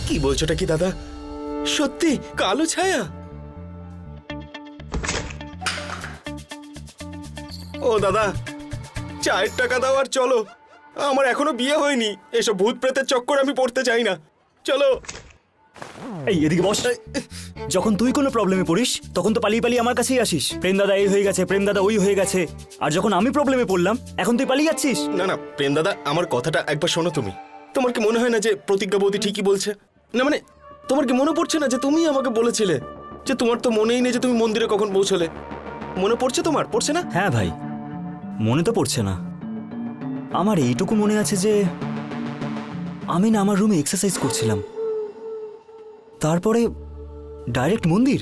কি বলছোটা কি দাদা? সত্যি কালো ছায়া? ও দাদা, 4 টাকা দাও আর চলো। আমার এখনো বিয়ে হয়নি, এসব ভূত প্রেতের চক্কর আমি পড়তে চাই না। চলো। এই এদিকে বস। যখন তুই কোনো প্রবলেমে পড়িস তখন তো পালিয়ে পালিয়ে আমার কাছেই আসিস, প্রেম দাদা এই হয়ে গেছে, প্রেম দাদা ওই হয়ে গেছে। আর যখন আমি প্রবলেমে পড়লাম এখন তুই পালিয়ে যাচ্ছিস। না না প্রেম দাদা, আমার কথাটা একবার শোনো তুমি। তোমার কি মনে হয় না যে প্রতিজ্ঞা বৌদি ঠিকই বলছে? না মানে তোমার কি মনে পড়ছে না যে তুমি আমাকে বলেছিলে যে তোমার তো মনেই নেই যে তুমি মন্দিরে কখন পৌঁছলে? মনে পড়ছে তোমার? পড়ছে না? হ্যাঁ ভাই, মনে তো পড়ছে না। আমার এইটুকু মনে আছে যে আমি না আমার রুমে এক্সারসাইজ করছিলাম, তারপরে ডাইরেক্ট মন্দির।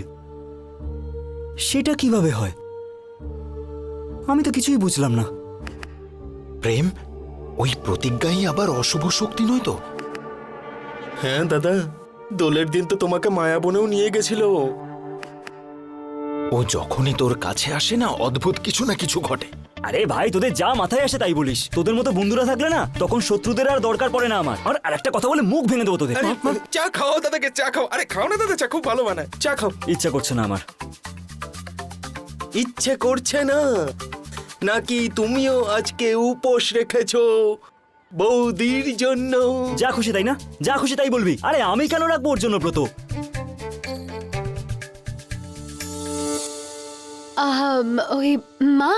সেটা কিভাবে হয় আমি তো কিছুই বুঝলাম না। প্রেম, ওই প্রতিজ্ঞাই আবার অশুভ শক্তি নয় তো? হ্যাঁ দাদা, দোলের দিন তো তোমাকে মায়াবনেও নিয়ে গেছিল। ও যখনই তোর কাছে আসে না, অদ্ভুত কিছু না কিছু ঘটে। আরে ভাই, তোদের যা মাথায় আসে তাই বলিস। তোদের মতো বন্ধুরা থাকলে না তখন শত্রুদের আর দরকার পড়ে না আমার। আর একটা কথা বলে মুখ ভেঙে দেবো তোদের। আরে চা খাও দাদাকে, চা খাও। আরে খাও না দাদা, চা খুব ভালো বানায়, চা খাও। ইচ্ছা করছে না আমার। ইচ্ছে করছে না নাকি তুমিও আজকে উপোস রেখেছো বৌদির জন্য? যা খুশি তাই না, যা খুশি তাই বলবি। আরে আমি কেন রাখবো ওর জন্য ব্রত? ওই মা,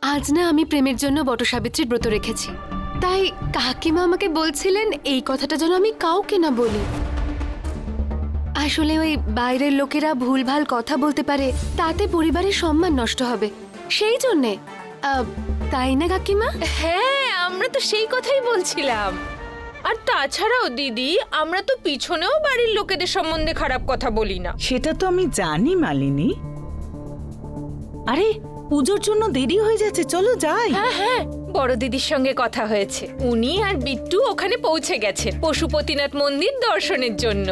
আজ না আমি প্রেমের জন্য বটসাবিত্রীর ব্রত রেখেছি, তাই কাকিমা আমাকে বলছিলেন এই কথাটা যেন আমি কাউকে না বলি। আসলে ওই বাইরের লোকেরা ভুলভাল কথা বলতে পারে, তাতে পরিবারের সম্মান নষ্ট হবে, সেই জন্যে। তাই না কাকিমা? হ্যাঁ, আমরা তো সেই কথাই বলছিলাম। আর তাছাড়াও দিদি, আমরা তো পিছনেও বাড়ির লোকেদের সম্বন্ধে খারাপ কথা বলি না। সেটা তো আমি জানি মালিনী। আরে পুজোর জন্য দেরি হয়ে যাচ্ছে, চলো যাই। হ্যাঁ হ্যাঁ, বড় দিদির সঙ্গে কথা হয়েছে, উনি আর বিট্টু ওখানে পৌঁছে গেছেন পশুপতিনাথ মন্দির দর্শনের জন্য।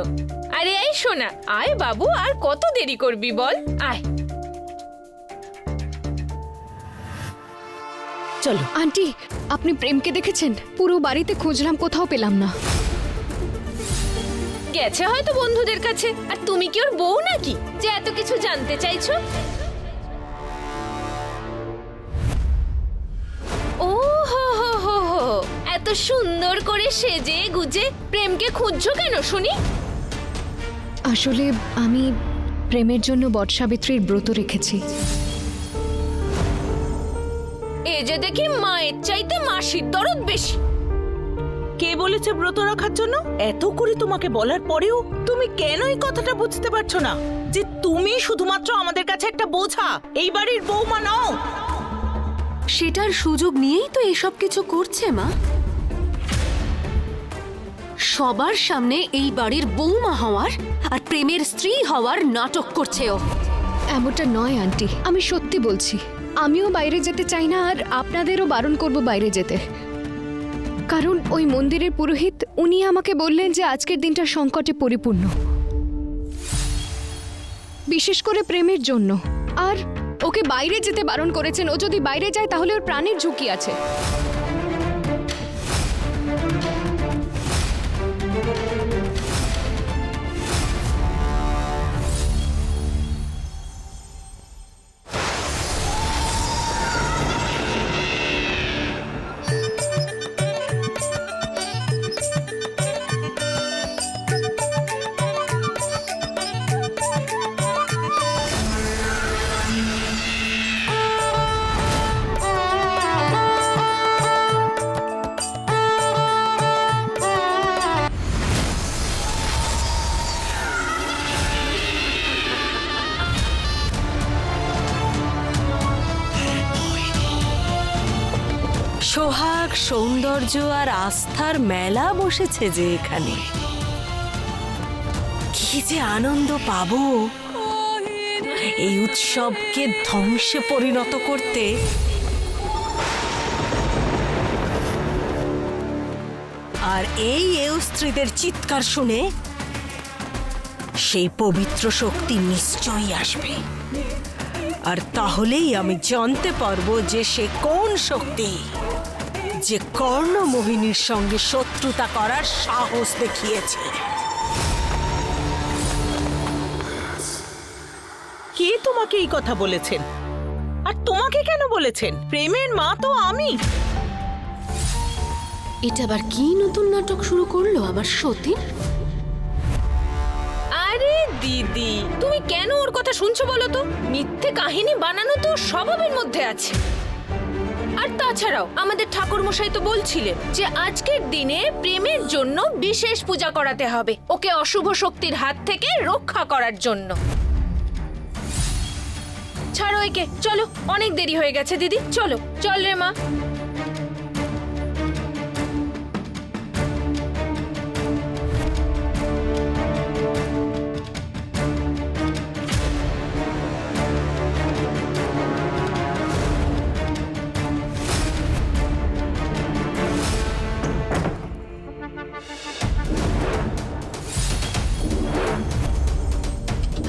আরে এই শোনা, আয় বাবু, আর কত দেরি করবি বল, আয়। চলো। আন্টি, আপনি প্রেমকে দেখেছেন? পুরো বাড়িতে খুঁজলাম, কোথাও পেলাম না। গেছে হয়তো বন্ধুদের কাছে। আর তুমি কি ওর বউ নাকি যে এত কিছু জানতে চাইছো? ও হো হো হো হো, এত সুন্দর করে সেজে গুজে প্রেমকে খুঁজছো কেন শুনি? আসলে আমি প্রেমের জন্য বটসাবিত্রীর ব্রত রেখেছি। এ যে দেখি মায়ের চাইতে মাসির দরদ বেশি। কে বলেছে ব্রত রাখার জন্য? এত করে তোমাকে বলার পরেও তুমি কেন এই কথাটা বুঝতে পারছো না যে তুমি শুধুমাত্র আমাদের কাছে একটা বোঝা, এই বাড়ির বৌমা নও। সেটার সুযোগ নিয়েই তো এসব কিছু করছে মা। সবার সামনে এই বাড়ির বৌমা হওয়ার আর প্রেমের স্ত্রী হওয়ার নাটক করছে ও। এমনটা নয় আন্টি, আমি সত্যি বলছি। আমিও বাইরে যেতে চাই না, আর আপনাদেরও বারণ করব বাইরে যেতে। কারণ ওই মন্দিরের পুরোহিত উনি আমাকে বললেন যে আজকের দিনটা সংকটে পরিপূর্ণ, বিশেষ করে প্রেমের জন্য। আর ওকে বাইরে যেতে বারণ করেছেন। ও যদি বাইরে যায় তাহলে ওর প্রাণের ঝুঁকি আছে। সোহাগ, সৌন্দর্য আর আস্থার মেলা বসেছে যে এখানে, কি যে আনন্দ পাবো এই উৎসবকে ধ্বংসে পরিণত করতে। আর এই স্ত্রীদের চিৎকার শুনে সেই পবিত্র শক্তি নিশ্চয়ই আসবে। আর তাহলেই আমি জানতে পারবো যে সে কোন শক্তি যে কর্ণমোহিনীর সঙ্গে শত্রুতা করার সাহস দেখিয়েছে। তোমাকে এই কথা বলেছেন? আর তোমাকে কেন বলেছেন? প্রেমের মা তো আমি। এটা আবার কি নতুন নাটক শুরু করলো আমার সতীন? আরে দিদি, তুমি কেন ওর কথা শুনছো বলো তো? মিথ্যে কাহিনী বানানো তো ওর স্বভাবের মধ্যে আছে। আর তাছাড়াও আমাদের ঠাকুরমশাই তো বলছিলেন যে আজকের দিনে প্রেমের জন্য বিশেষ পূজা করাতে হবে, ওকে অশুভ শক্তির হাত থেকে রক্ষা করার জন্য। ছাড়ো একে, চলো, অনেক দেরি হয়ে গেছে দিদি, চলো, চল রে মা।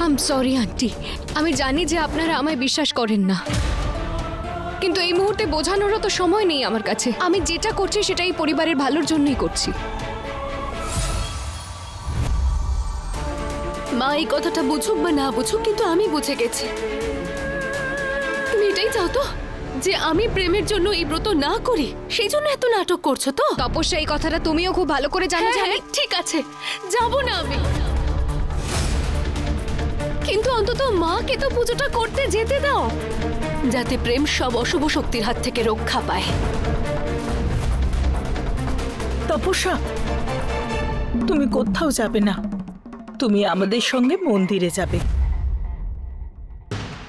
আই এম সরি আন্টি, আমি জানি যে আপনারা আমায় বিশ্বাস করেন না, কিন্তু এই মুহূর্তে বোঝানোরও তো সময় নেই আমার কাছে। আমি যেটা করছি সেটা এই পরিবারের ভালোর জন্যই করছি। মা এই কথাটা বুঝুক বা না বুঝুক, কিন্তু আমি বুঝে গেছি। তুমি এটাই চাও তো যে আমি প্রেমের জন্য এই ব্রত না করি, সেই জন্য এত নাটক করছো তো? তপস্যা, এই কথাটা তুমিও খুব ভালো করে জানো। ঠিক আছে, যাব না আমি, কিন্তু অন্তত মাকে তো পুজোটা করতে যেতে দাও, যাতে প্রেম সব অশুভ শক্তির হাত থেকে রক্ষা পায়। তপস্যা, তুমি কোথাও যাবে না। তুমি আমাদের সঙ্গে মন্দিরে যাবে।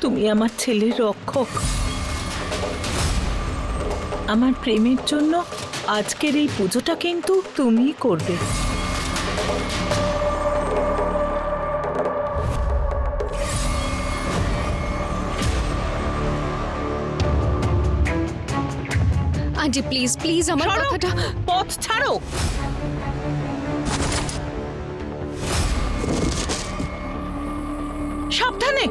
তুমি আমার ছেলের রক্ষক। আমার প্রেমের জন্য আজকের এই পুজোটা কিন্তু তুমিই করবে। আন্টি প্লিজ প্লিজ আমার ছাড়ো, কথাটা। পথ ছাড়ো। সাবধানে।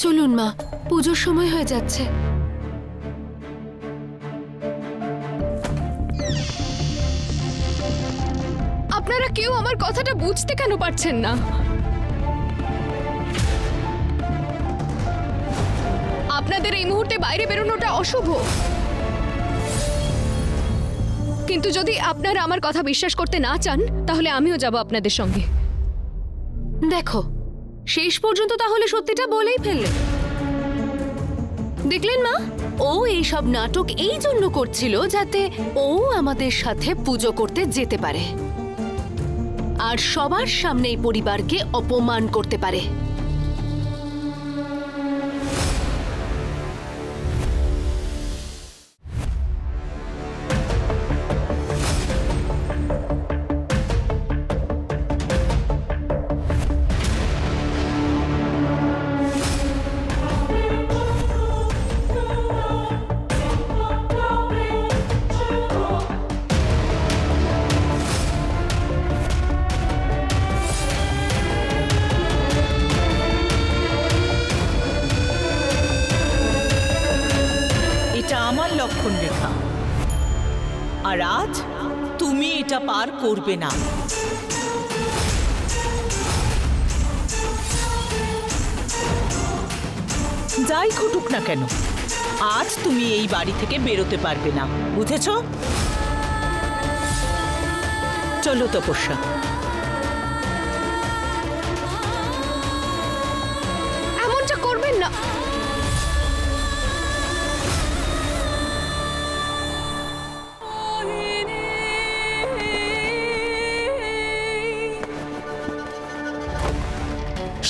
চলুন মা, পুজোর সময় হয়ে যাচ্ছে। আপনারা কেউ আমার কথাটা বুঝতে কেন পারছেন না? আপনাদের এই মুহূর্তে বাইরে বেরোনোটা অশুভ, কিন্তু যদি আপনারা আমার কথা বিশ্বাস করতে না চান, তাহলে আমিও যাব আপনাদের সঙ্গে। দেখো, শেষ পর্যন্ত তাহলে সত্যিটা বলেই ফেললে। দেখলেন মা, ও এই সব নাটক এই জন্য করছিল যাতে ও আমাদের সাথে পুজো করতে যেতে পারে আর সবার সামনে এই পরিবারকে অপমান করতে পারে। এটা আমার লক্ষণ রেখা, আর আজ তুমি এটা পার করবে না। যাই ঘটুক না কেন, আজ তুমি এই বাড়ি থেকে বেরোতে পারবে না, বুঝেছো? চলো তপস্যা। এমনটা করবেন না।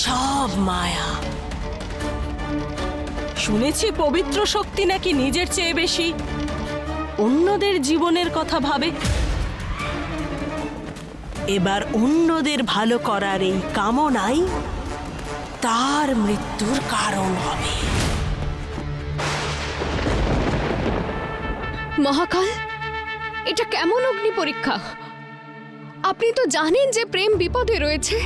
সব মায়া। শুনেছি পবিত্র শক্তি নাকি নিজের চেয়ে বেশি অন্যদের জীবনের কথা ভাবে। এবার অন্যদের ভালো করার এই কামনাই তার মৃত্যুর কারণ হবে। মহাকাল, এটা কেমন অগ্নি পরীক্ষা? আপনি তো জানেন যে প্রেম বিপদে রয়েছে,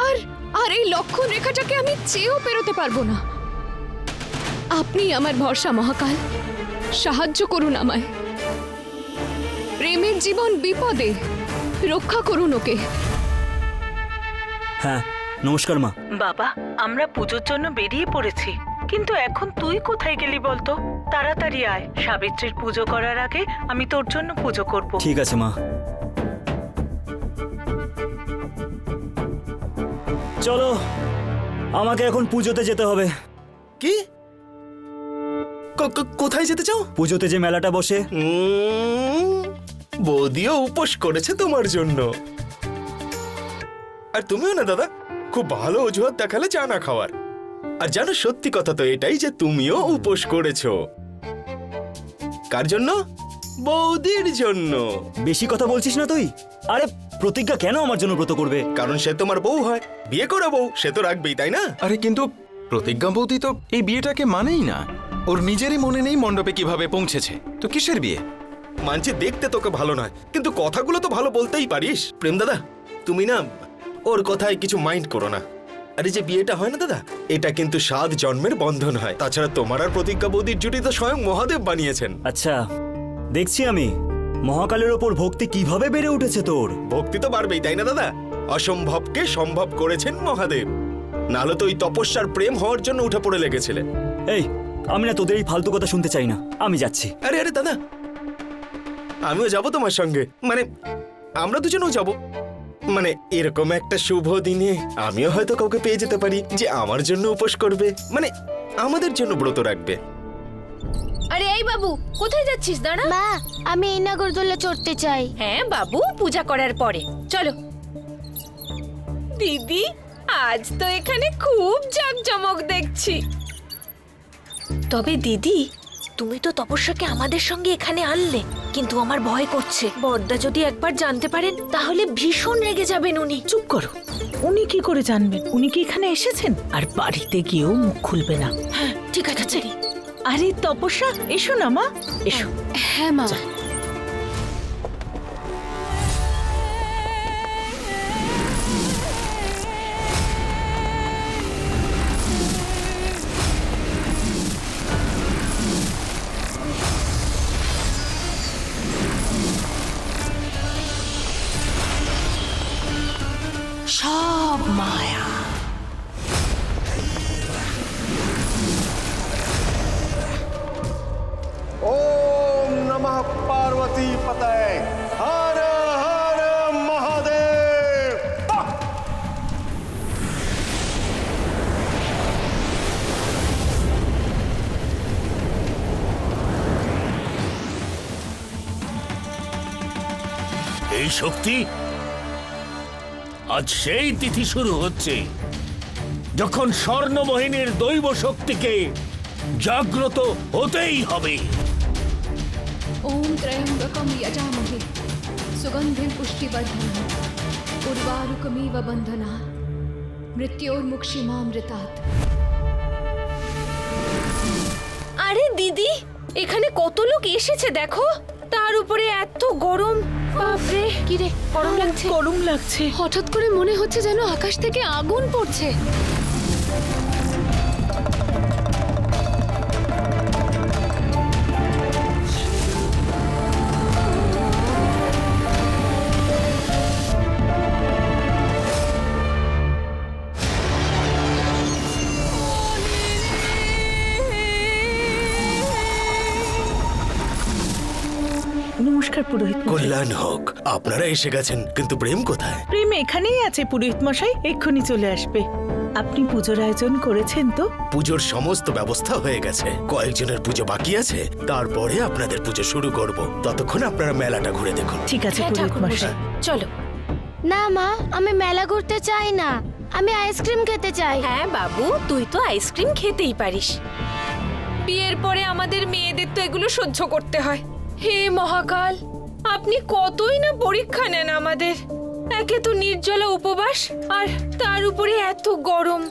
আর আর এই লক্ষণ রেখাটাকে আমি চেয়েও পেরোতে পারবো না। আপনি আমার ভরসা মহাকাল, সাহায্য করুন আমায়। প্রেমের জীবন বিপদে, রক্ষা করুন ওকে। হ্যাঁ, নমস্কার মা। বাবা, আমরা পুজোর জন্য বেরিয়ে পড়েছি, কিন্তু এখন তুই কোথায় গেলি বলতো? তাড়াতাড়ি আয়, সাবিত্রীর পুজো করার আগে আমি তোর জন্য পুজো করব। ঠিক আছে মা, চলো, আমাকে এখন পুজোতে যেতে হবে। কি? কোথায় যেতে চাও? পুজোতে যে মেলাটা বসে। বৌদিও উপোস করেছে তোমার জন্য। আর তুমিও না দাদা, খুব ভালো অজুহাত দেখালে চা না খাওয়ার। আর জানো, সত্যি কথা তো এটাই যে তুমিও উপোস করেছো। কার জন্য? বৌদির জন্য। বেশি কথা বলছিস না তুই? আরে প্রতিজ্ঞা কেন আমার জন্য ব্রত করবে? কারণ সে তোমার বউ হয়, বিয়ে করা বউ, সে তো রাখবেই, তাই না? আরে কিন্তু প্রতিজ্ঞা বৌদি তো এই বিয়েটাকে মানেই না। ওর নিজেরই মনে নেই মণ্ডপে কিভাবে পৌঁছেছে, তো কিসের বিয়ে? মানছি দেখতে তোকে ভালো নয়, কিন্তু কথাগুলো তো ভালো বলতেই পারিস। প্রেম দাদা, তুমি না ওর কথায় কিছু মাইন্ড করো না। আরে যে বিয়েটা হয় না দাদা, এটা কিন্তু 7 জন্মের বন্ধন হয়। তাছাড়া তোমার আর প্রতিজ্ঞা বৌদির জুটি তো স্বয়ং মহাদেব বানিয়েছেন। আচ্ছা, দেখছি আমি মহাকালের ওপর ভক্তি কিভাবে বেড়ে উঠেছে তোর। ভক্তি তো বাড়বেই, তাই না দাদা? অসম্ভবকে সম্ভব করেছেন মহাদেব। নাহলে তো ওই তপস্যার প্রেম হওয়ার জন্য উঠে পড়ে লেগেছিলে। এই, আমি না তোদের এই ফালতু কথা শুনতে চাই না, আমি যাচ্ছি। আরে আরে দাদা, আমিও যাব তোমার সঙ্গে, মানে আমরা দুজনেও যাব। মানে এরকম একটা শুভ দিনে আমিও হয়তো কাউকে পেয়ে যেতে পারি যে আমার জন্য উপোস করবে, মানে আমাদের জন্য ব্রত রাখবে। আরে এই বাবু, কোথায় যাচ্ছিস? দাঁড়া। মা, আমি এই নাগরদোলা চড়তে চাই। হ্যাঁ বাবু, পূজা করার পরে চলো। দিদি, আজ তো এখানে খুব জাঁকজমক দেখছি। তবে দিদি, তুমি তো তপস্যাকে আমাদের সঙ্গে এখানে আনলে, কিন্তু আমার ভয় করছে বড়দা যদি একবার জানতে পারেন তাহলে ভীষণ রেগে যাবেন উনি। চুপ করো, উনি কি করে জানবেন? উনি কি এখানে এসেছেন? আর বাড়িতে গিয়েও মুখ খুলবে না। হ্যাঁ ঠিক আছে। আরে তপস্যা, এসো না মা, এসো। হ্যাঁ মা। সব মায়া। ओम नमः पार्वती पतये हर हर महादेव। এই শক্তি, আজ সেই তিথি শুরু হচ্ছে যখন স্বর্ণমোহিনীর দৈব শক্তিকে জাগ্রত হতেই হবে। ओम त्र्यंबकम यजामहे सुगंधिं पुष्टिवर्धनम् उर्वारुकमिव बन्धनात् मृत्योर्मुक्षिमामृतात्। আরে দিদি, এখানে কত লোক এসেছে দেখো, তার উপরে এত গরম। বাপরে, কি রে, গরম লাগছে। গরম লাগছে। হঠাৎ করে মনে হচ্ছে যেন আকাশ থেকে আগুন পড়ছে। নমস্কার পুরোহিত মশাই। কল্যাণ হোক, আপনারা এসে গেছেন, কিন্তু প্রেম কোথায়? প্রেম এখানেই আছে পুরোহিত মশাই, এক্ষুনি চলে আসবে। আপনি পুজোর আয়োজন করেছেন তো? পুজোর সমস্ত ব্যবস্থা হয়ে গেছে, কয়েকজনের পুজো বাকি আছে, তারপরে আপনাদের পুজো শুরু করব। ততক্ষণ আপনারা মেলাটা ঘুরে দেখুন। ঠিক আছে হ্যাঁ পুরোহিত ঠাকুর মশাই। মশাই, চলো। না মা, আমি মেলা ঘুরতে চাই না, আমি আইসক্রিম খেতে চাই। হ্যাঁ বাবু, তুই তো আইসক্রিম খেতেই পারিস। বিয়ের পরে আমাদের মেয়েদের তো এগুলো সহ্য করতে হয়। হে মহাকাল, আপনি কতই না পরীক্ষা নেন আমাদের। একে তো নির্জলা উপবাস, আর তার উপরে এত গরম।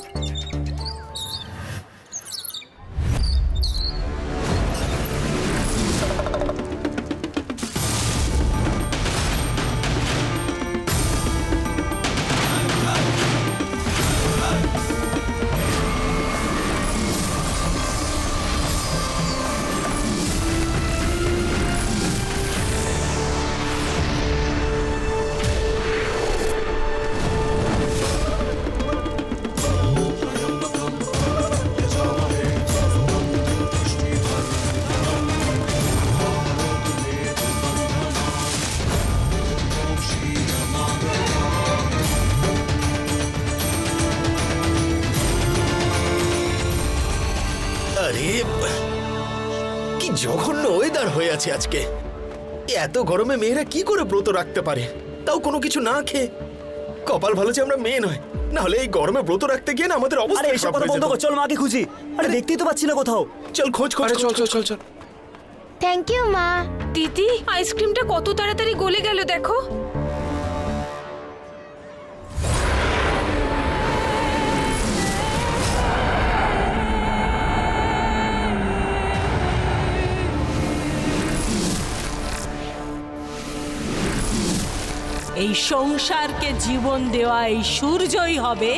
আরে কি জঘন্য ওয়েদার হয়ে আছে আজকে। এত গরমে মেয়েরা কি করে ব্রত রাখতে পারে, তাও কোনো কিছু না খেয়ে। কপাল ভালো যে আমরা মেয়ে নয়, না হলে এই গরমে ব্রত রাখতে গিয়ে না আমাদের আরে অবস্থা এসব খারাপ কথা হয়ে বন্ধ যেত। কর, চল মাকে খুঁজি। আরে দেখতেই তো পাচ্ছি না কোথাও। চল খোঁজ খোঁজ আরে চল চল চল চল। থ্যাংক ইউ মা। দিদি, আইসক্রিমটা কত তাড়াতাড়ি গলে গেল দেখো। এই সংসারকে জীবন দেওয়া এই সূর্যই হবে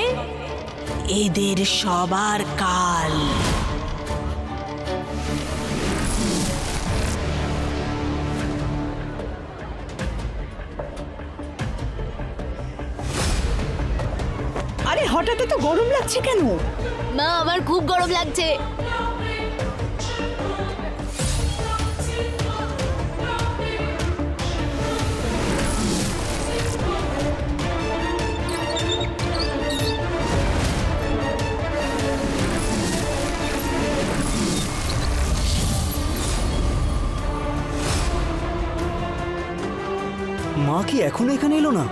এদের সবার কাল। আরে হঠাৎ এত গরম লাগছে কেন? মা আমার খুব গরম লাগছে। মা কি এখনো এখানে এলো না?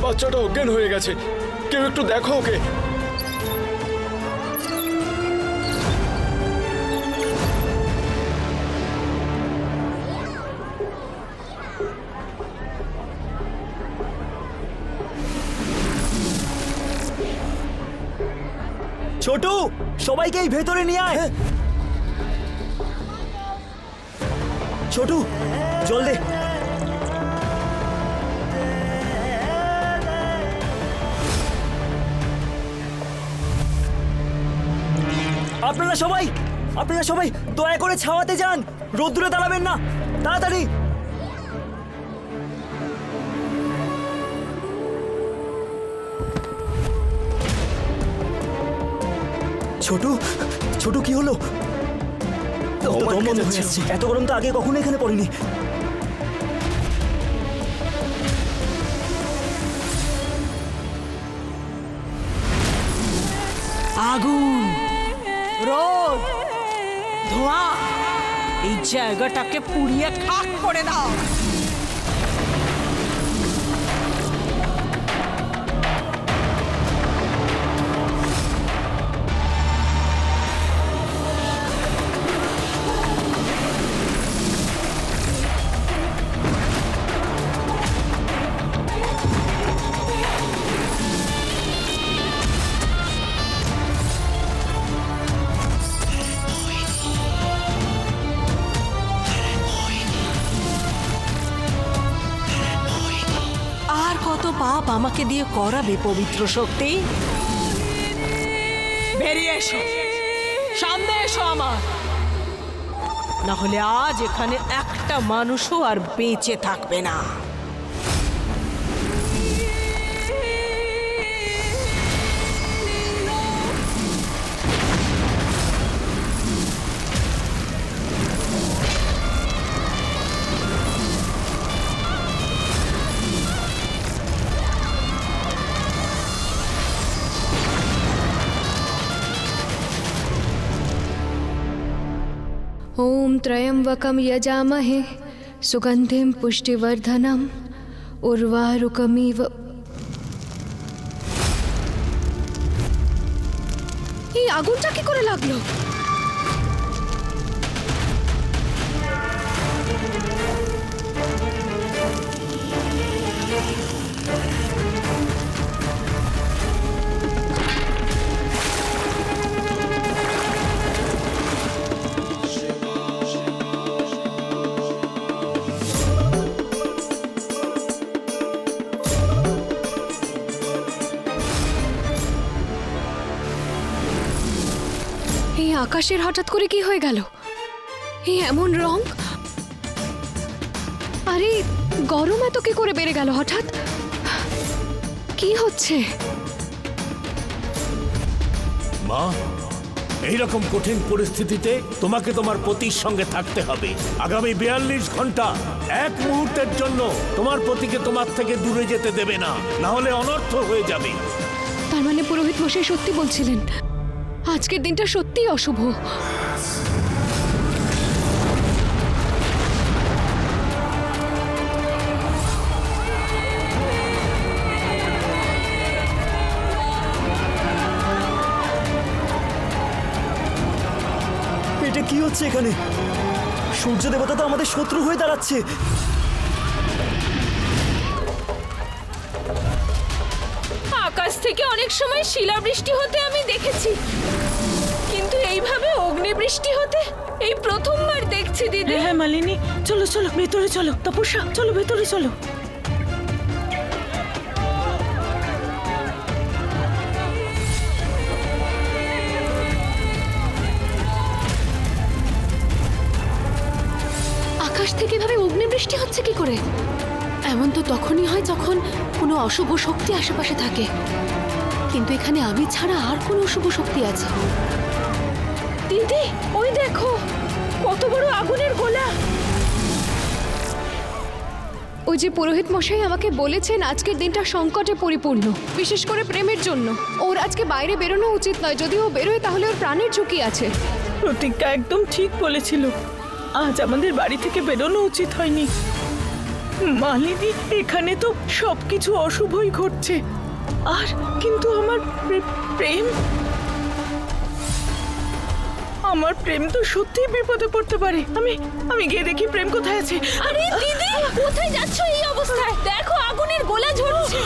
বাচ্চাটা অজ্ঞান হয়ে গেছে, কেউ একটু দেখো ওকে। ছোটু, সবাইকে এই ভেতরে নিয়ে আয়। ছোটু, জল দে। আপনারা সবাই দয়া করে ছাওয়াতে যান, রোদ্দুরে দাঁড়াবেন না, তাড়াতাড়ি। ছোটু, ছোটু কি হলো? দম বন্ধ হয়ে যাচ্ছে। এত গরম তো আগে কখনো এখানে পড়েনি। আগুন, রোদ, ধোঁয়া, এই জায়গাটাকে পুড়িয়ে খাক করে দাও। আর কত পাপ আমাকে দিয়ে করাবে পবিত্র শক্তি? বেরিয়ে এসো, সামনে এসো আমার, না হলে আজ এখানে একটা মানুষও আর বেঁচে থাকবে না। ओम त्र्यंबकम यजामहे सुगंधिम पुष्टिवर्धनम उर्वारुकमिव। এই আগুনটা কি করে লাগলো? এই আকাশের হঠাৎ করে কি হয়ে গেল? এই এমন রং, আরে গরম এত কি করে বেড়ে গেল হঠাৎ? কি হচ্ছে? মা, এইরকম কঠিন পরিস্থিতিতে তোমাকে তোমার পতির সঙ্গে থাকতে হবে। আগামী 42 ঘন্টা এক মুহূর্তের জন্য তোমার পতিকে তোমার থেকে দূরে যেতে দেবে না, না হলে অনর্থ হয়ে যাবে। তার মানে পুরোহিত মশাই সত্যি বলছিলেন, আজকের দিনটা সত্যিই অশুভ। এটা কি হচ্ছে এখানে? সূর্য দেবতা তো আমাদের শত্রু হয়ে দাঁড়াচ্ছে। আকাশ থেকে অনেক সময় শিলাবৃষ্টি হতে আমি দেখেছি, কিন্তু এইভাবে অগ্নিবৃষ্টি হতে এই প্রথমবার দেখছি দিদি। হ্যাঁ মালিনী, চলো চলো ভেতরে চলো। তপস্যা চলো ভেতরে চলো। আকাশ থেকে এভাবে অগ্নিবৃষ্টি হচ্ছে কি করে? এমন তো তখনই হয় যখন কোনো অশুভ শক্তি আশেপাশে থাকে, কিন্তু এখানে আমি ছাড়া আর কোনো অশুভ শক্তি আছে? দিদি ওই দেখো কত বড় আগুনের গোলা। ওই যে পুরোহিত মশাই আমাকে বলেছেন আজকের দিনটা সংকটে পরিপূর্ণ, বিশেষ করে প্রেমের জন্য। ওর আজকে বাইরে বেরোনো উচিত নয়, যদি ও বেরোয় তাহলে ওর প্রাণের ঝুঁকি আছে। প্রতিজ্ঞা একদম ঠিক বলেছিল, আজ আমাদের বাড়ি থেকে বেরোনো উচিত হয়নি। মালিনী, এখানে তো সবকিছু অশুভই ঘটছে। আর কিন্তু আমার প্রেম, আমার প্রেম তো সত্যিই বিপদে পড়তে পারে। আমি গিয়ে দেখি প্রেম কোথায় আছে। আরে দিদি কোথায় যাচ্ছ এই অবস্থায়? দেখো আগুনের গোলা ঝরছে।